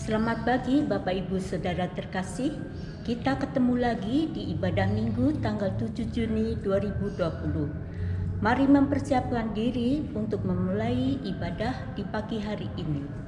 Selamat pagi Bapak Ibu Saudara terkasih. Kita ketemu lagi di ibadah Minggu tanggal 7 Juni 2020. Mari mempersiapkan diri untuk memulai ibadah di pagi hari ini.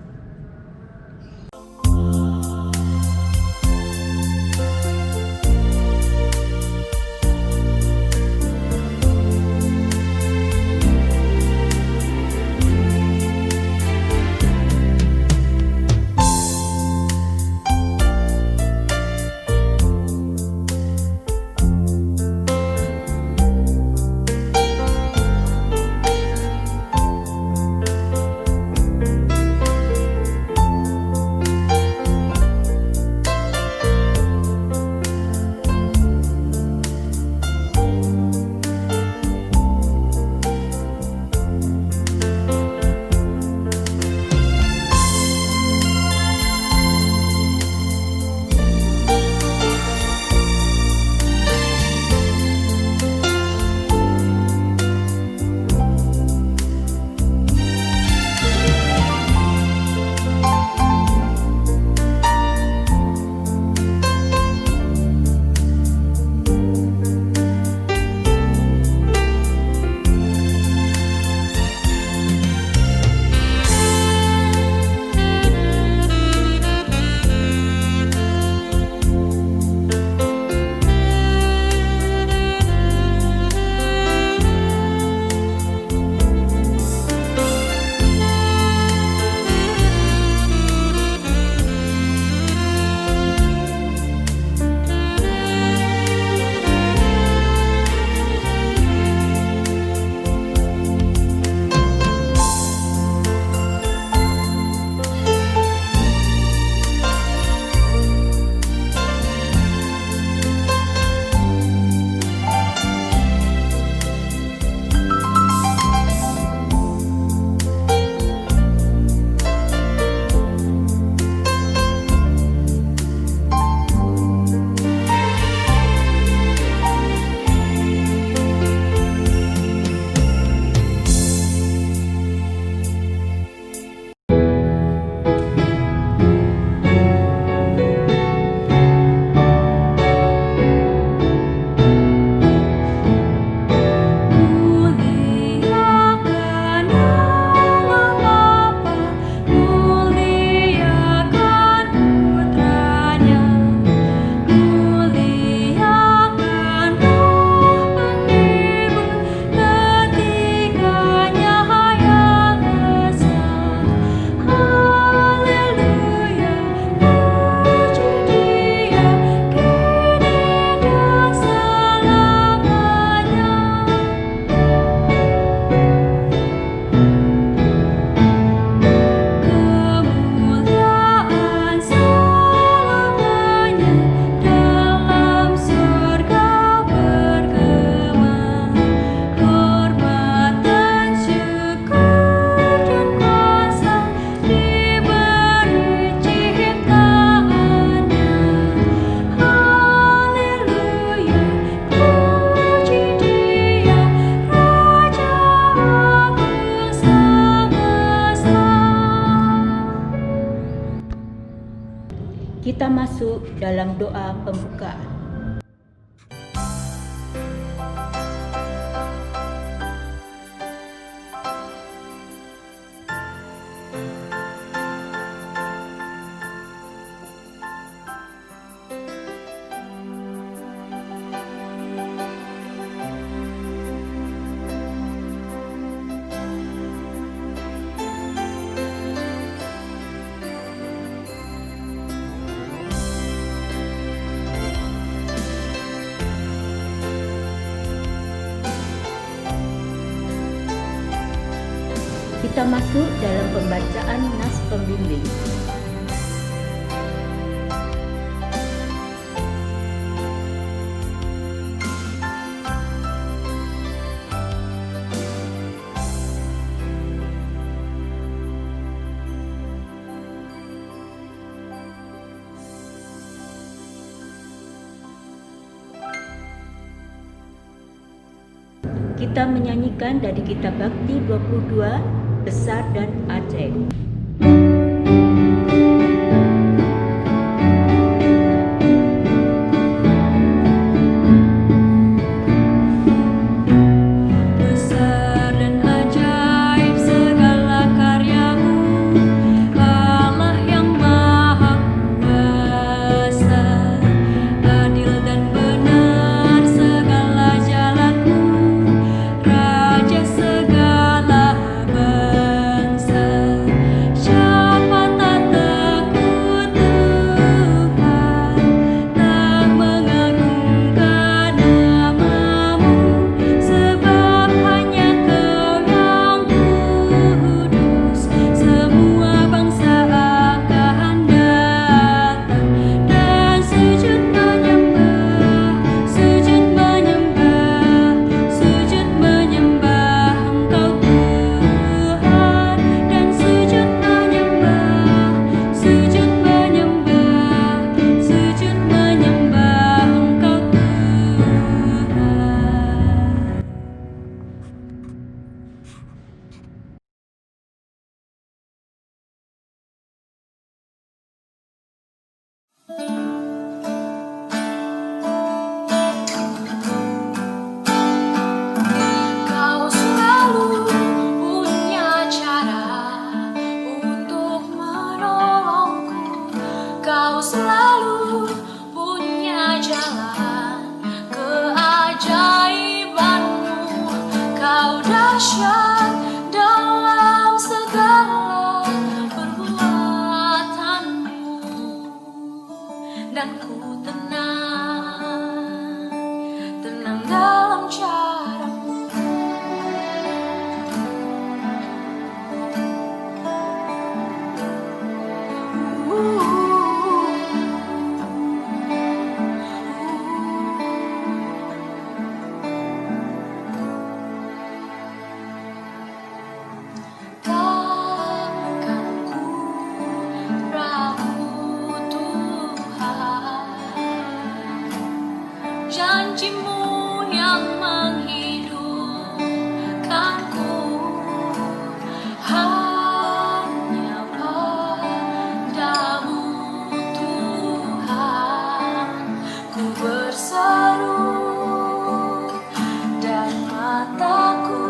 Kita masuk dalam doa pembukaan. Kita masuk dalam pembacaan nas pembimbing. Kita menyanyikan dari kitab Bakti 22, Besar dan Ajaib. Kau selalu punya jalan keajaibanmu. Kau dahsyat dalam segala perbuatanmu, dan ku tenang dalam caramu. Takkan ku ragu Tuhan, janjimu yang menghidupkanku hanya padamu Tuhan. Ku berseru dan mataku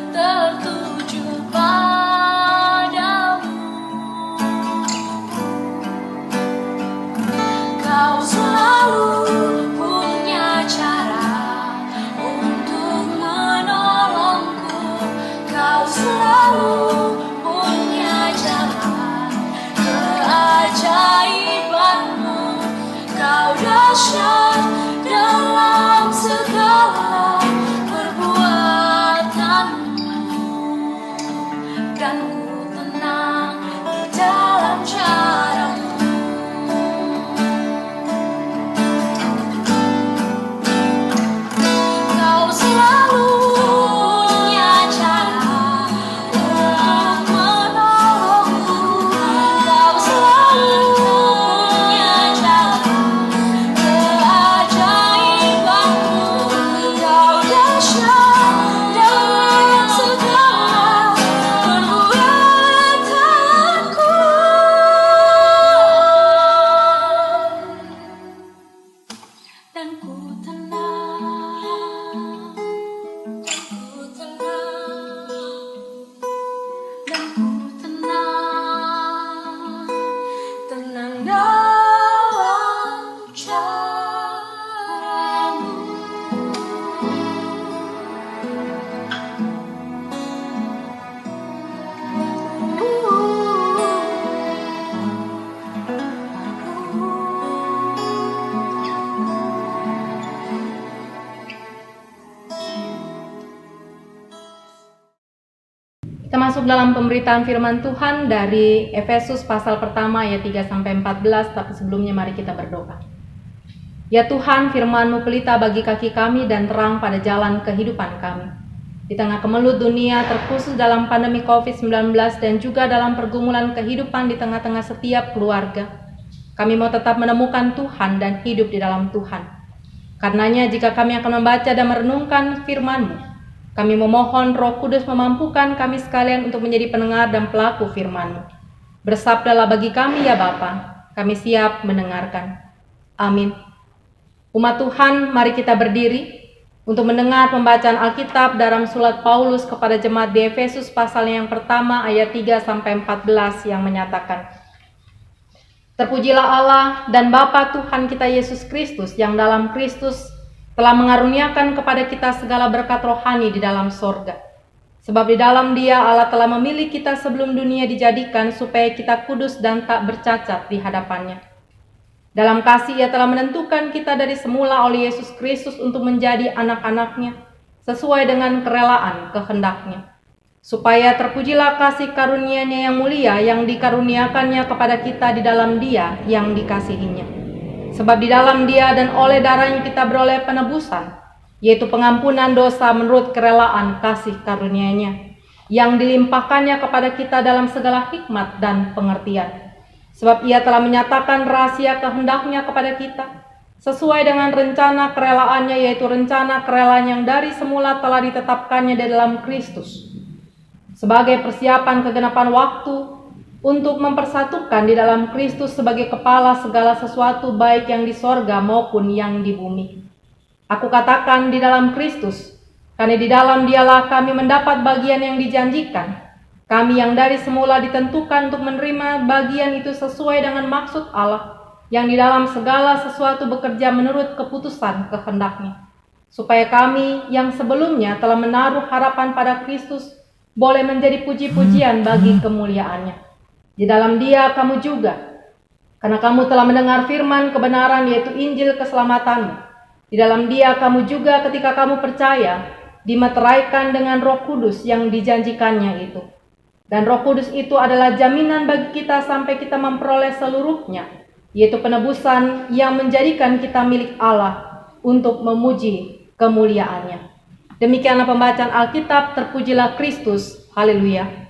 tertuju padamu. Kau selalu punya cara untuk menolongku. Kau selalu punya jalan keajaibanmu. Kau dahsyat dalam segala perbuatanmu, dan ku tenang di dalam caramu. Kau selalu punya cara untuk menolongku. Kau selalu punya jalan keajaibanmu. Kau dahsyat dalam segala perbuatanku, dan ku tenang, dan ku tenang dalam caramu. Kita masuk dalam pemberitaan firman Tuhan dari Efesus pasal pertama ayat 3-14, tapi sebelumnya mari kita berdoa. Ya Tuhan, firman-Mu pelita bagi kaki kami dan terang pada jalan kehidupan kami. Di tengah kemelut dunia, terkhusus dalam pandemi COVID-19 dan juga dalam pergumulan kehidupan di tengah-tengah setiap keluarga, kami mau tetap menemukan Tuhan dan hidup di dalam Tuhan. Karenanya jika kami akan membaca dan merenungkan firman-Mu, kami memohon Roh Kudus memampukan kami sekalian untuk menjadi pendengar dan pelaku firman-Mu. Bersabdalah bagi kami ya Bapa, kami siap mendengarkan. Amin. Umat Tuhan, mari kita berdiri untuk mendengar pembacaan Alkitab dalam surat Paulus kepada jemaat di Efesus pasal yang pertama ayat 3-14 yang menyatakan, Terpujilah Allah dan Bapa Tuhan kita Yesus Kristus yang dalam Kristus telah mengaruniakan kepada kita segala berkat rohani di dalam sorga. Sebab di dalam Dia Allah telah memilih kita sebelum dunia dijadikan supaya kita kudus dan tak bercacat di hadapan-Nya. Dalam kasih Ia telah menentukan kita dari semula oleh Yesus Kristus untuk menjadi anak-anak-Nya sesuai dengan kerelaan kehendak-Nya. Supaya terpujilah kasih karunia-Nya yang mulia yang dikaruniakannya kepada kita di dalam Dia yang dikasihinya. Sebab di dalam Dia dan oleh darah-Nya kita beroleh penebusan, yaitu pengampunan dosa menurut kerelaan kasih karunia-Nya, yang dilimpahkannya kepada kita dalam segala hikmat dan pengertian. Sebab Ia telah menyatakan rahasia kehendak-Nya kepada kita, sesuai dengan rencana kerelaan-Nya, yaitu rencana kerelaan yang dari semula telah ditetapkannya di dalam Kristus, sebagai persiapan kegenapan waktu, untuk mempersatukan di dalam Kristus sebagai kepala segala sesuatu baik yang di sorga maupun yang di bumi. Aku katakan di dalam Kristus, karena di dalam Dialah kami mendapat bagian yang dijanjikan, Kami yang dari semula ditentukan untuk menerima bagian itu sesuai dengan maksud Allah, yang di dalam segala sesuatu bekerja menurut keputusan kehendak-Nya, supaya kami yang sebelumnya telah menaruh harapan pada Kristus boleh menjadi puji-pujian bagi kemuliaan-Nya. Di dalam Dia kamu juga, karena kamu telah mendengar firman kebenaran, yaitu Injil keselamatanmu. Di dalam Dia kamu juga ketika kamu percaya, dimeteraikan dengan Roh Kudus yang dijanjikannya itu. Dan Roh Kudus itu adalah jaminan bagi kita sampai kita memperoleh seluruhnya, yaitu penebusan yang menjadikan kita milik Allah untuk memuji kemuliaan-Nya. Demikianlah pembacaan Alkitab. Terpujilah Kristus. Haleluya.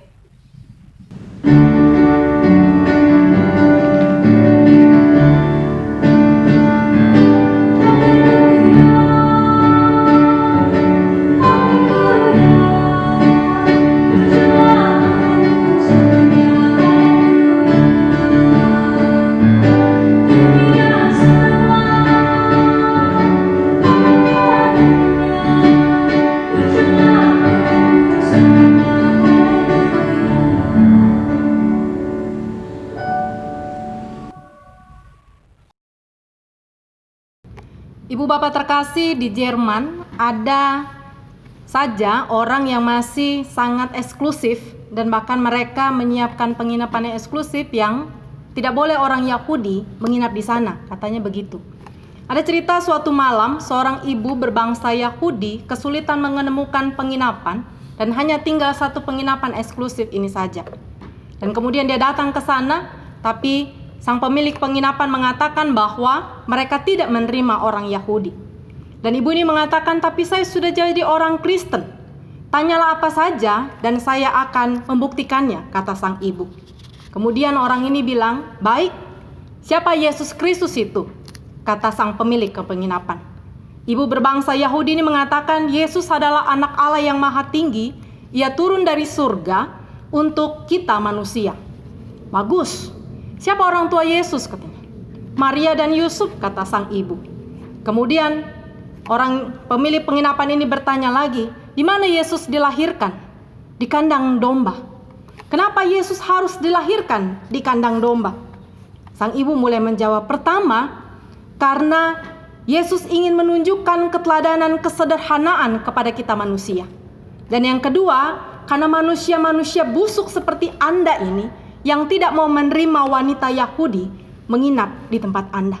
Ibu bapak terkasih, di Jerman ada saja orang yang masih sangat eksklusif, dan bahkan mereka menyiapkan penginapan yang eksklusif yang tidak boleh orang Yahudi menginap di sana, katanya begitu. Ada cerita suatu malam seorang ibu berbangsa Yahudi kesulitan menemukan penginapan dan hanya tinggal satu penginapan eksklusif ini saja. Dan kemudian dia datang ke sana, tapi sang pemilik penginapan mengatakan bahwa mereka tidak menerima orang Yahudi. Dan ibu ini mengatakan, tapi saya sudah jadi orang Kristen. Tanyalah apa saja dan saya akan membuktikannya, kata sang ibu. Kemudian orang ini bilang, baik, siapa Yesus Kristus itu? Kata sang pemilik penginapan. Ibu berbangsa Yahudi ini mengatakan, Yesus adalah anak Allah yang maha tinggi. Ia turun dari surga untuk kita manusia. Bagus. Siapa orang tua Yesus, katanya? Maria dan Yusuf, kata sang ibu. Kemudian orang pemilik penginapan ini bertanya lagi, di mana Yesus dilahirkan? Di kandang domba. Kenapa Yesus harus dilahirkan di kandang domba? Sang ibu mulai menjawab, pertama, karena Yesus ingin menunjukkan keteladanan kesederhanaan kepada kita manusia. Dan yang kedua, karena manusia-manusia busuk seperti Anda ini yang tidak mau menerima wanita Yahudi menginap di tempat Anda.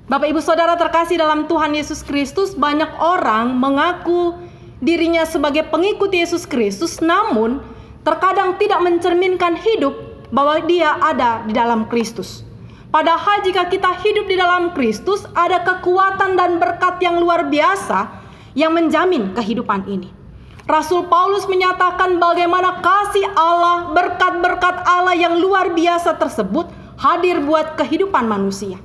Bapak ibu saudara terkasih dalam Tuhan Yesus Kristus, banyak orang mengaku dirinya sebagai pengikut Yesus Kristus, namun terkadang tidak mencerminkan hidup bahwa dia ada di dalam Kristus. Padahal jika kita hidup di dalam Kristus, ada kekuatan dan berkat yang luar biasa yang menjamin kehidupan ini. Rasul Paulus menyatakan bagaimana kasih Allah, berkat-berkat Allah yang luar biasa tersebut hadir buat kehidupan manusia.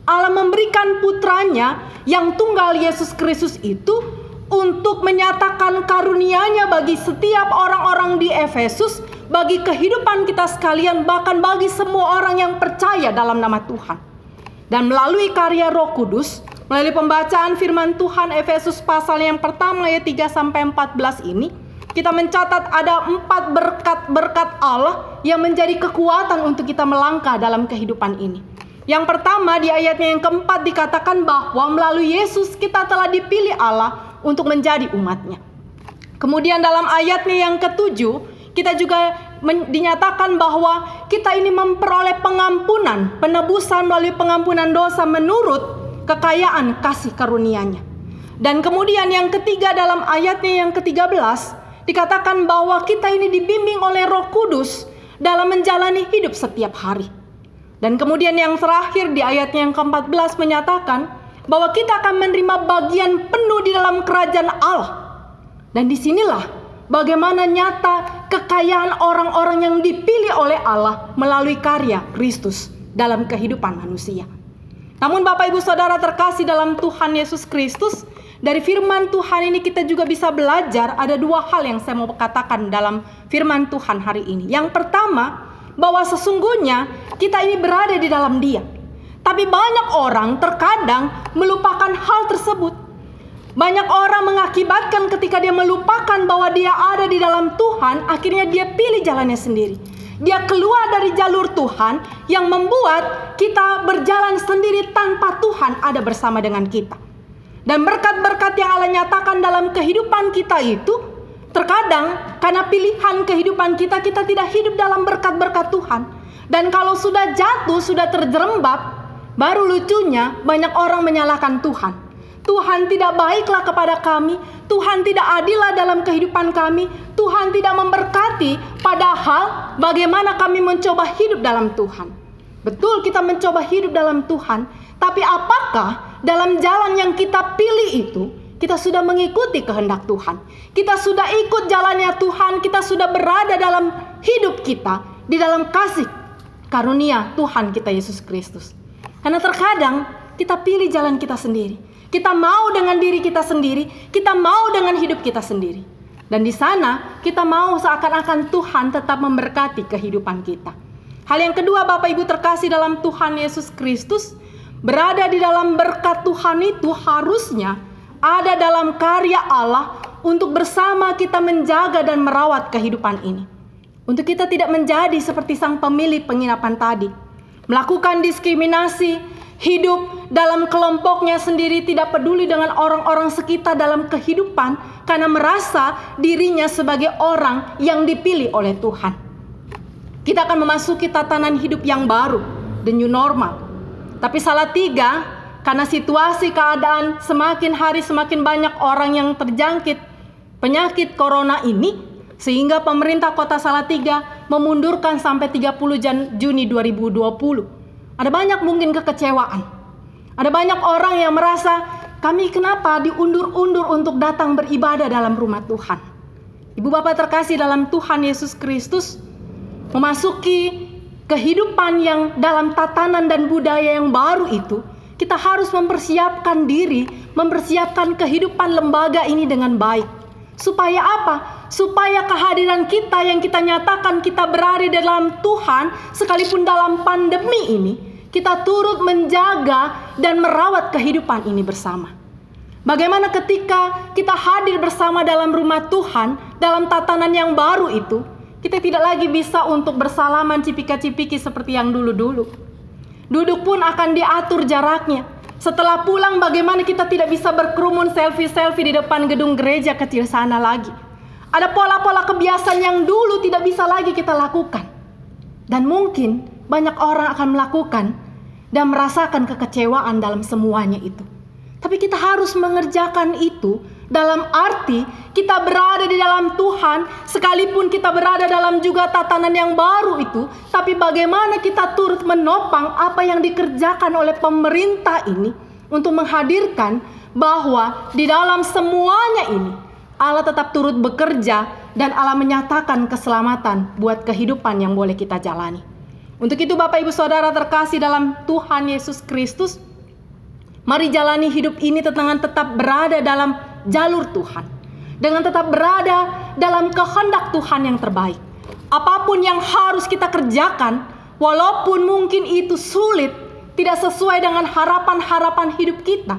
Allah memberikan putranya yang tunggal Yesus Kristus itu untuk menyatakan karunia-Nya bagi setiap orang-orang di Efesus, bagi kehidupan kita sekalian, bahkan bagi semua orang yang percaya dalam nama Tuhan. Dan melalui karya Roh Kudus, melalui pembacaan firman Tuhan Efesus pasal yang pertama ayat 3-14 ini, kita mencatat ada 4 berkat-berkat Allah yang menjadi kekuatan untuk kita melangkah dalam kehidupan ini. Yang pertama, di ayatnya yang keempat dikatakan bahwa melalui Yesus kita telah dipilih Allah untuk menjadi umatnya. Kemudian dalam ayatnya yang ketujuh, kita juga dinyatakan bahwa kita ini memperoleh pengampunan, penebusan melalui pengampunan dosa menurut kekayaan kasih karunia-Nya. Dan kemudian yang ketiga, dalam ayatnya yang ke-13 dikatakan bahwa kita ini dibimbing oleh Roh Kudus dalam menjalani hidup setiap hari. Dan kemudian yang terakhir di ayatnya yang ke-14 menyatakan bahwa kita akan menerima bagian penuh di dalam kerajaan Allah. Dan disinilah bagaimana nyata kekayaan orang-orang yang dipilih oleh Allah melalui karya Kristus dalam kehidupan manusia. Namun Bapak Ibu Saudara terkasih dalam Tuhan Yesus Kristus, dari firman Tuhan ini kita juga bisa belajar ada 2 hal yang saya mau katakan dalam firman Tuhan hari ini. Yang pertama, bahwa sesungguhnya kita ini berada di dalam Dia. Tapi banyak orang terkadang melupakan hal tersebut. Banyak orang mengakibatkan ketika dia melupakan bahwa dia ada di dalam Tuhan, akhirnya dia pilih jalannya sendiri. Dia keluar dari jalur Tuhan yang membuat kita berjalan sendiri tanpa Tuhan ada bersama dengan kita. Dan berkat-berkat yang Allah nyatakan dalam kehidupan kita itu, terkadang karena pilihan kehidupan kita, kita tidak hidup dalam berkat-berkat Tuhan. Dan kalau sudah jatuh, sudah terjerembab, baru lucunya banyak orang menyalahkan Tuhan. Tuhan tidak baiklah kepada kami, Tuhan tidak adillah dalam kehidupan kami, Tuhan tidak memberkati, padahal bagaimana kami mencoba hidup dalam Tuhan. Betul, kita mencoba hidup dalam Tuhan, tapi apakah dalam jalan yang kita pilih itu kita sudah mengikuti kehendak Tuhan? Kita sudah ikut jalannya Tuhan, kita sudah berada dalam hidup kita di dalam kasih karunia Tuhan kita Yesus Kristus. Karena terkadang kita pilih jalan kita sendiri. Kita mau dengan diri kita sendiri, kita mau dengan hidup kita sendiri. Dan di sana kita mau seakan-akan Tuhan tetap memberkati kehidupan kita. Hal yang kedua, Bapak Ibu terkasih dalam Tuhan Yesus Kristus, berada di dalam berkat Tuhan itu harusnya ada dalam karya Allah untuk bersama kita menjaga dan merawat kehidupan ini. Untuk kita tidak menjadi seperti sang pemilik penginapan tadi, melakukan diskriminasi, hidup dalam kelompoknya sendiri, tidak peduli dengan orang-orang sekitar dalam kehidupan karena merasa dirinya sebagai orang yang dipilih oleh Tuhan. Kita akan memasuki tatanan hidup yang baru, the new normal. Tapi salah tiga, karena situasi keadaan semakin hari semakin banyak orang yang terjangkit penyakit corona ini, sehingga pemerintah Kota Salatiga memundurkan sampai 30 Juni 2020. Ada banyak mungkin kekecewaan. Ada banyak orang yang merasa, kami kenapa diundur-undur untuk datang beribadah dalam rumah Tuhan. Ibu bapak terkasih dalam Tuhan Yesus Kristus, memasuki kehidupan yang dalam tatanan dan budaya yang baru itu, kita harus mempersiapkan diri, mempersiapkan kehidupan lembaga ini dengan baik. Supaya apa? Supaya kehadiran kita yang kita nyatakan kita berada dalam Tuhan, sekalipun dalam pandemi ini, kita turut menjaga dan merawat kehidupan ini bersama. Bagaimana ketika kita hadir bersama dalam rumah Tuhan, dalam tatanan yang baru itu, kita tidak lagi bisa untuk bersalaman cipika-cipiki seperti yang dulu-dulu. Duduk pun akan diatur jaraknya. Setelah pulang, bagaimana kita tidak bisa berkerumun selfie-selfie di depan gedung gereja kecil sana lagi. Ada pola-pola kebiasaan yang dulu tidak bisa lagi kita lakukan. Dan mungkin banyak orang akan melakukan dan merasakan kekecewaan dalam semuanya itu. Tapi kita harus mengerjakan itu dalam arti kita berada di dalam Tuhan, sekalipun kita berada dalam juga tatanan yang baru itu, tapi bagaimana kita turut menopang apa yang dikerjakan oleh pemerintah ini untuk menghadirkan bahwa di dalam semuanya ini Allah tetap turut bekerja dan Allah menyatakan keselamatan buat kehidupan yang boleh kita jalani. Untuk itu Bapak Ibu Saudara terkasih dalam Tuhan Yesus Kristus, mari jalani hidup ini dengan tetap berada dalam jalur Tuhan, dengan tetap berada dalam kehendak Tuhan yang terbaik. Apapun yang harus kita kerjakan, walaupun mungkin itu sulit, tidak sesuai dengan harapan-harapan hidup kita,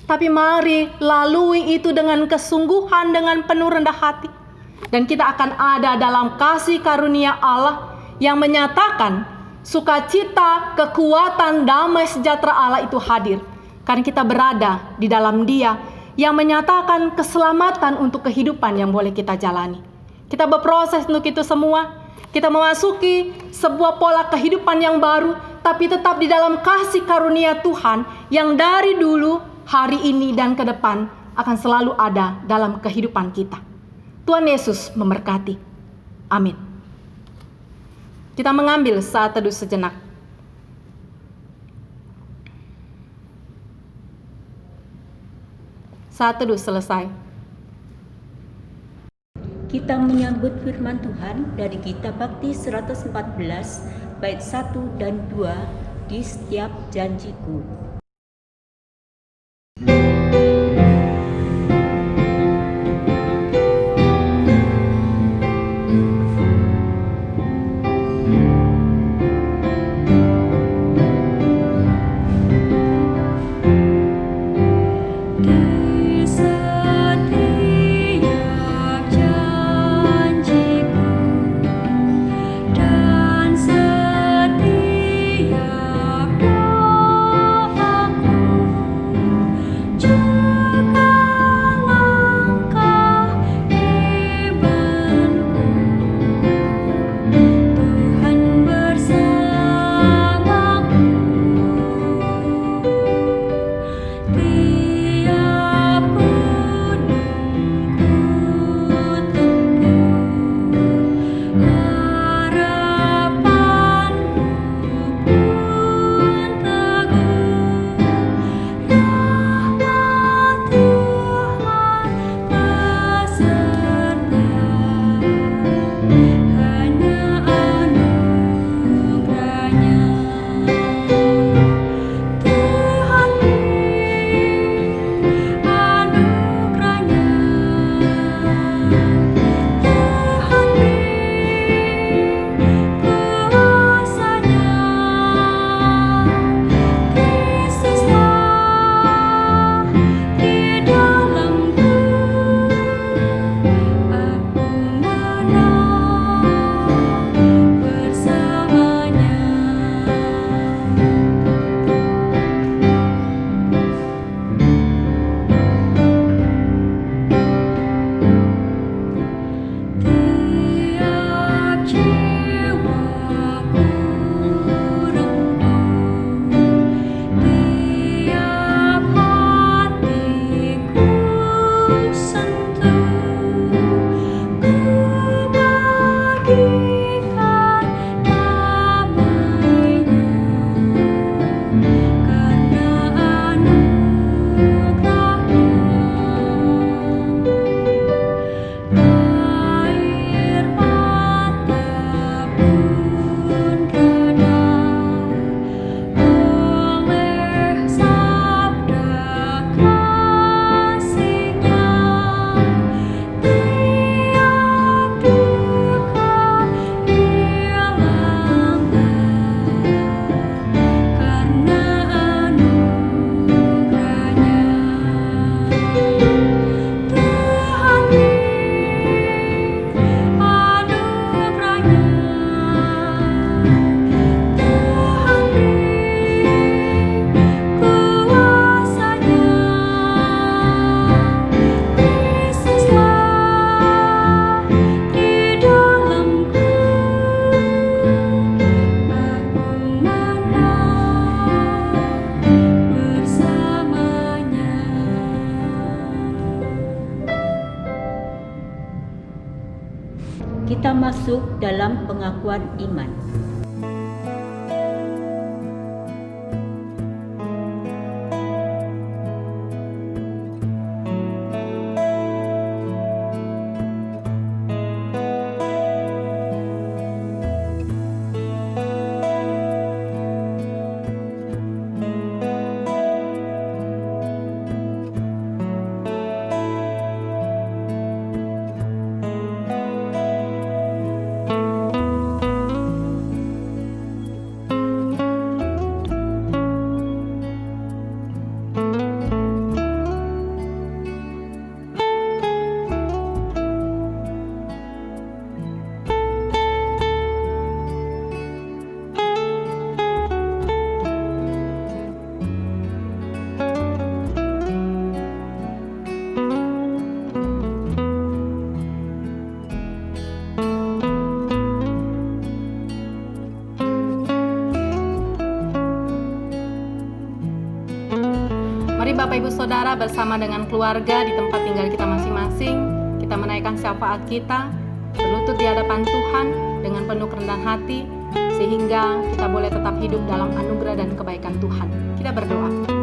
tapi mari lalui itu dengan kesungguhan, dengan penuh rendah hati. Dan kita akan ada dalam kasih karunia Allah yang menyatakan sukacita, kekuatan, damai sejahtera Allah itu hadir. Karena kita berada di dalam Dia yang menyatakan keselamatan untuk kehidupan yang boleh kita jalani. Kita berproses untuk itu semua. Kita memasuki sebuah pola kehidupan yang baru, tapi tetap di dalam kasih karunia Tuhan yang dari dulu, hari ini, dan ke depan akan selalu ada dalam kehidupan kita. Tuhan Yesus memberkati. Amin. Kita mengambil saat teduh sejenak. Saat teduh selesai. Kita menyambut firman Tuhan dari Kitab Bakti 114 bait 1 dan 2 di setiap janjiku. Di masuk dalam pengakuan iman. Mari Bapak Ibu Saudara bersama dengan keluarga di tempat tinggal kita masing-masing, kita menaikkan syafaat kita, berlutut di hadapan Tuhan dengan penuh kerendahan hati, sehingga kita boleh tetap hidup dalam anugerah dan kebaikan Tuhan. Kita berdoa.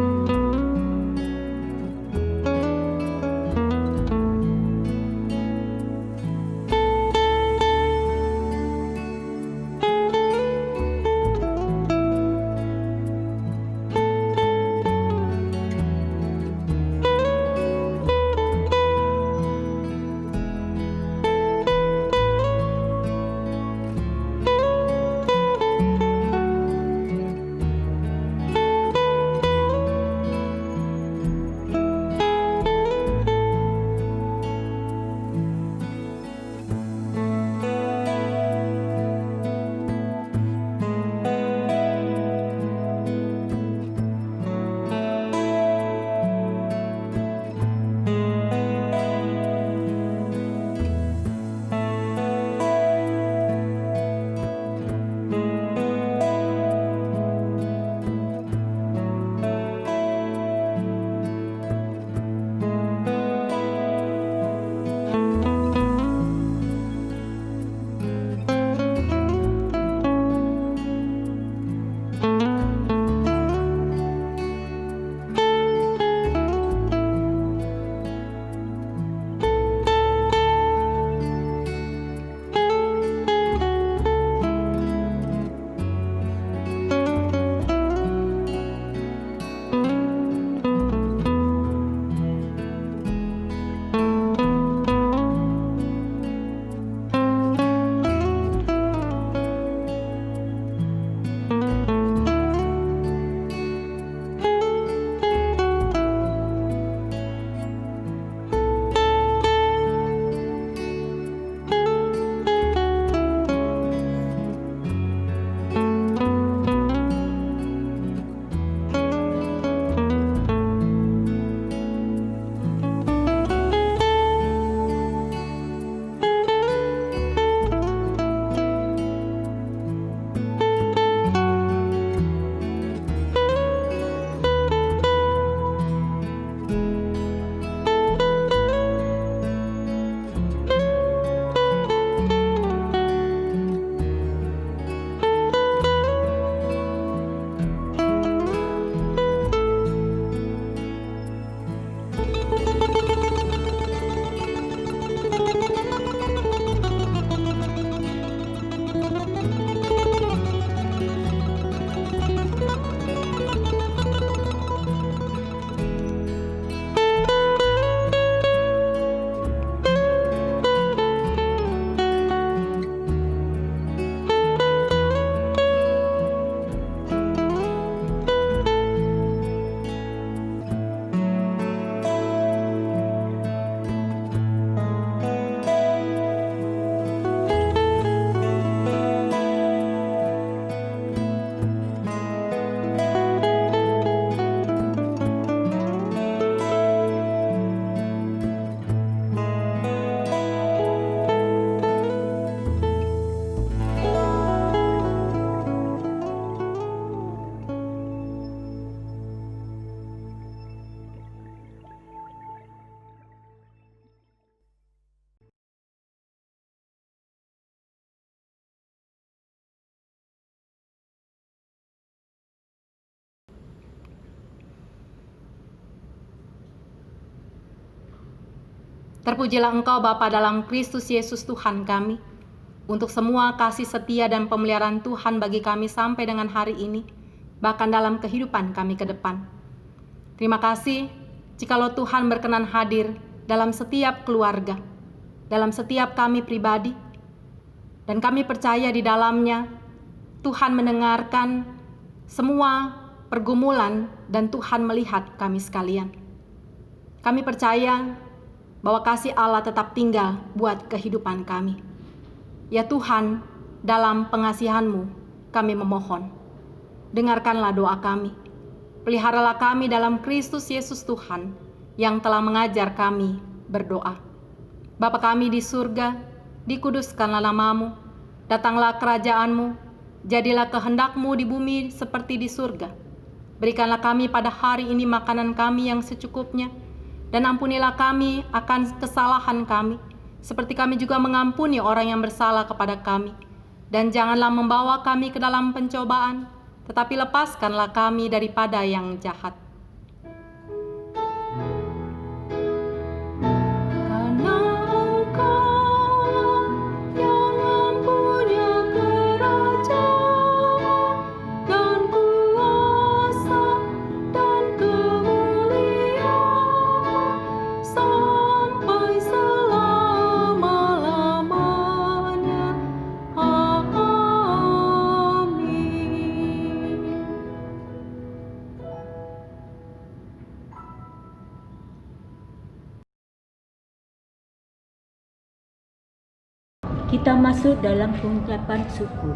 Terpujilah Engkau Bapa dalam Kristus Yesus Tuhan kami, untuk semua kasih setia dan pemeliharaan Tuhan bagi kami sampai dengan hari ini, bahkan dalam kehidupan kami ke depan. Terima kasih jikalau Tuhan berkenan hadir dalam setiap keluarga, dalam setiap kami pribadi, dan kami percaya di dalamnya Tuhan mendengarkan semua pergumulan dan Tuhan melihat kami sekalian. Kami percaya bahwa kasih Allah tetap tinggal buat kehidupan kami. Ya Tuhan, dalam pengasihan-Mu kami memohon, dengarkanlah doa kami. Peliharalah kami dalam Kristus Yesus Tuhan yang telah mengajar kami berdoa. Bapa kami di surga, dikuduskanlah nama-Mu, datanglah kerajaan-Mu, jadilah kehendak-Mu di bumi seperti di surga. Berikanlah kami pada hari ini makanan kami yang secukupnya, dan ampunilah kami akan kesalahan kami, seperti kami juga mengampuni orang yang bersalah kepada kami. Dan janganlah membawa kami ke dalam pencobaan, tetapi lepaskanlah kami daripada yang jahat. Karena Engkau yang mempunyai kerajaan dan kuasa dan kemuliaan sampai selama-lamanya. Amin. Kita masuk dalam pengucapan syukur.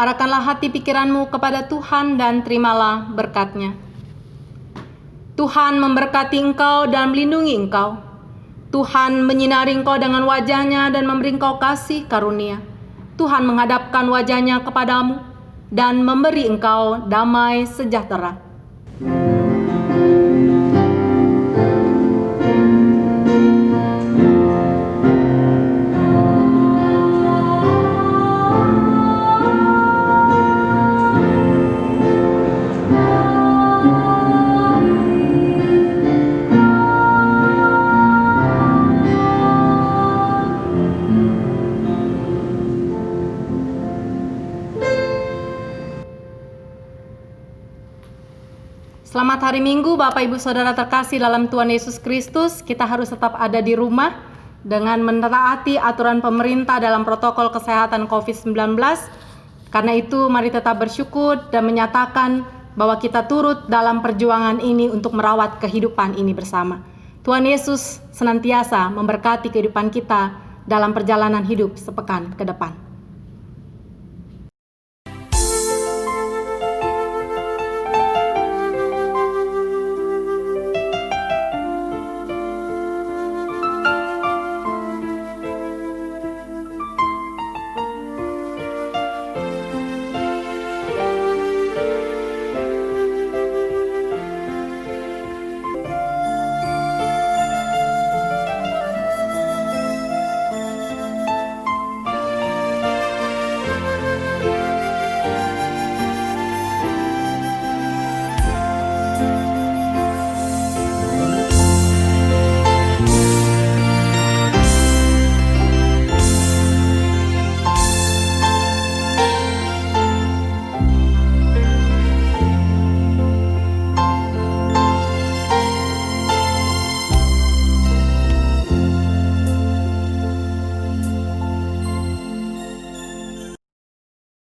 Arahkanlah hati pikiranmu kepada Tuhan dan terimalah berkat-Nya. Tuhan memberkati engkau dan melindungi engkau. Tuhan menyinari engkau dengan wajah-Nya dan memberi engkau kasih karunia. Tuhan menghadapkan wajah-Nya kepadamu dan memberi engkau damai sejahtera. Selamat hari Minggu Bapak Ibu Saudara terkasih dalam Tuhan Yesus Kristus. Kita harus tetap ada di rumah dengan menaati aturan pemerintah dalam protokol kesehatan COVID-19. Karena itu mari tetap bersyukur dan menyatakan bahwa kita turut dalam perjuangan ini untuk merawat kehidupan ini bersama. Tuhan Yesus senantiasa memberkati kehidupan kita dalam perjalanan hidup sepekan ke depan.